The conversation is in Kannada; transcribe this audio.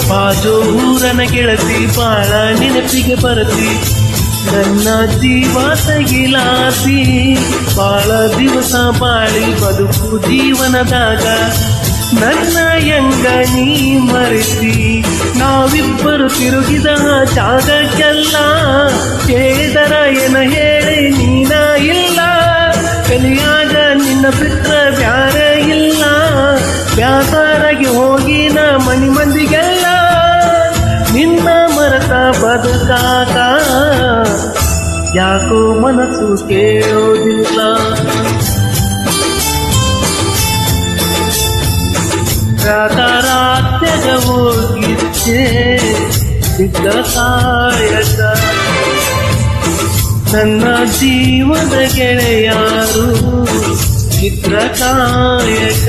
ಬಾಜೂರನ ಗೆಳತಿ ಬಾಳ ನೆನಪಿಗೆ ಬರತಿ ನನ್ನ ಜೀವ ತಗಿಲಾತಿ ಬಾಳ ದಿವಸ ಬಾಳಿ ಬದುಕು ಜೀವನದಾಗ ನನ್ನ ಯಂಗ ನೀ ಮರೆತಿ ನಾವಿಬ್ಬರು ತಿರುಗಿದ ಜಾಗಕ್ಕೆಲ್ಲ ಕೇಳಿದರ ಏನ ಹೇಳಿ ನೀನ ಇಲ್ಲ ಕಲಿಯಾಗ ನಿನ್ನ ಬಿಟ್ಟ ಬ್ಯಾರ ಇಲ್ಲ ಬ್ಯಾಸಾರಾಗಿ ಹೋಗಿ ನಾ ಮನಿ ಮಂದಿಗೆಲ್ಲ ನಿನ್ನ ಮರತ ಬದುಕಾಕ ಯಾಕೋ ಮನಸ್ಸು ಕೇಳೋದಿಲ್ಲ ರಾತ್ಯಾಗ ಹೋಗಿದ್ದೆ ಸಿದ್ಧ ಕಾಯಕ ನನ್ನ ಜೀವದ ಗೆಳೆಯಾರು ಚಿತ್ರ ಕಾಯಕ